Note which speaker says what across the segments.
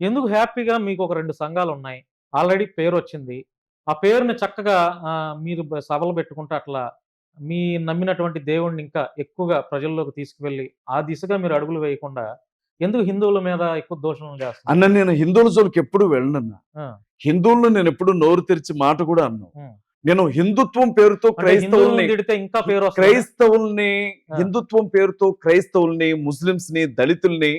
Speaker 1: ఎందుకు హ్యాపీగా మీకు ఒక 2 సంఘాలున్నాయి. ఆల్రెడీ పేరొచ్చింది. ఆ పేరుని చక్కగా మీరు సభలు పెట్టుకుంటూ అట్లా మీ నమ్మినటువంటి దేవుడిని ఇంకా ఎక్కువగా ప్రజల్లోకి తీసుకువెళ్ళి, ఆ దిశగా మీరు అడుగులు వేయకుండా ఎందుకు హిందువుల మీద ఎక్కువ దూషణలు చేస్తున్నారు?
Speaker 2: అన్న నేను హిందువుల జోలికి ఎప్పుడు వెళ్ళనన్నా.
Speaker 1: ఆ!
Speaker 2: హిందువులను నేను ఎప్పుడు నోరు తెరిచి మాట కూడా అన్నాను.
Speaker 1: హ్మ్.
Speaker 2: నేను హిందుత్వం పేరుతో
Speaker 1: అంటే హిందువులను తిడితే ఇంకా పేరొస్తదా?
Speaker 2: క్రైస్తవుల్ని
Speaker 1: ఆ!
Speaker 2: హిందుత్వం పేరుతో క్రైస్తవుల్ని, ముస్లింస్‌ని, దళితుల్ని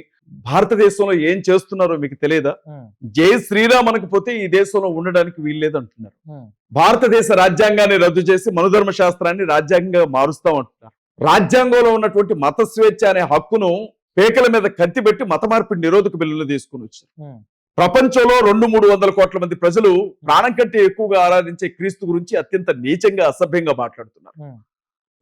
Speaker 2: భారతదేశంలో ఏం చేస్తున్నారో మీకు తెలియదా?
Speaker 1: హ్మ్.
Speaker 2: జై శ్రీరామ్ అనకపోతే ఈ దేశంలో ఉండడానికి వీల్లేదంటున్నారు.
Speaker 1: హ్మ్.
Speaker 2: భారతదేశ రాజ్యాంగాన్ని రద్దు చేసి మనుధర్మ శాస్త్రాన్ని రాజ్యాంగంగా మారుస్తాం అంటున్నారు. రాజ్యాంగంలో ఉన్నటువంటి మత స్వేచ్ఛ అనే హక్కును పేకల మీద కత్తి పెట్టి మత మార్పిడి నిరోధక బిల్లులు తీసుకుని వచ్చారు.
Speaker 1: హ్మ్.
Speaker 2: ప్రపంచంలో 200-300 కోట్ల మంది ప్రజలు ప్రాణం కంటే ఎక్కువగా ఆరాధించే క్రీస్తు గురించి అత్యంత నీచంగా అసభ్యంగా మాట్లాడుతున్నారు.
Speaker 1: హ్మ్.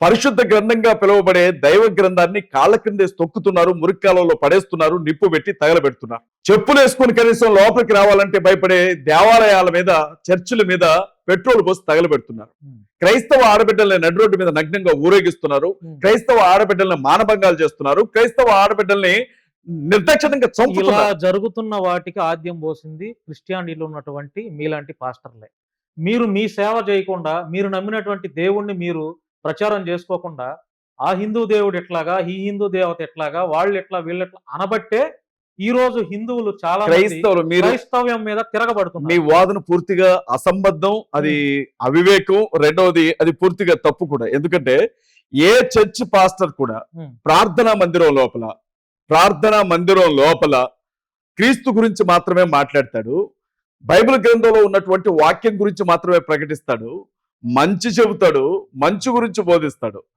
Speaker 2: పరిశుద్ధ గ్రంథంగా పిలువబడే దైవ గ్రంథాన్ని కాళ్ళ కిందేసి తొక్కుతున్నారు, మురిక్కాలలో పడేస్తున్నారు, నిప్పు పెట్టి తగలబెడుతున్నారు. చెప్పులు వేసుకుని కనీసం లోపలికి రావాలంటే భయపడే దేవాలయాల మీద, చర్చిల మీద పెట్రోల్ పోసి తగలబెడుతున్నారు.
Speaker 1: హ్మ్.
Speaker 2: క్రైస్తవ ఆడబిడ్డల్ని నడి రోడ్డు మీద నగ్నంగా ఊరేగిస్తున్నారు.
Speaker 1: హ్మ్.
Speaker 2: క్రైస్తవ ఆడబిడ్డల్ని మానభంగాలు చేస్తున్నారు. క్రైస్తవ ఆడబిడ్డల్ని నిర్దాక్షిణ్యంగా
Speaker 1: ఇలా
Speaker 2: చంపుతున్నారు.
Speaker 1: జరుగుతున్న వాటికి ఆద్యం పోసింది క్రిస్టియానిటీలో ఉన్నటువంటి మీలాంటి పాస్టర్లే. మీరు మీ సేవ చేయకుండా, మీరు నమ్మినటువంటి దేవుణ్ణి మీరు ప్రచారం చేసుకోకుండా, ఆ హిందూ దేవుడు ఎట్లాగా, ఈ హిందూ దేవత ఎట్లాగా, వాళ్ళెట్లా, వీళ్ళెట్లా అనబట్టే ఈరోజు హిందువులు చాలా మంది
Speaker 2: క్రైస్తవులు మీరు
Speaker 1: క్రైస్తవ్యం మీద
Speaker 2: మీ
Speaker 1: తిరగబడుతున్నారు.
Speaker 2: వాదన పూర్తిగా అసంబద్ధం, అది అవివేకం. రెండవది అది పూర్తిగా తప్పు కూడా. ఎందుకంటే ఏ చర్చ్ పాస్టర్ కూడా
Speaker 1: హ్మ్.
Speaker 2: ప్రార్థనా మందిరం లోపల క్రీస్తు గురించి మాత్రమే మాట్లాడతాడు. బైబిల్ గ్రంథంలో ఉన్నటువంటి వాక్యం గురించి మాత్రమే ప్రకటిస్తాడు. మంచి చెబుతాడు, మంచి గురించి బోధిస్తాడు.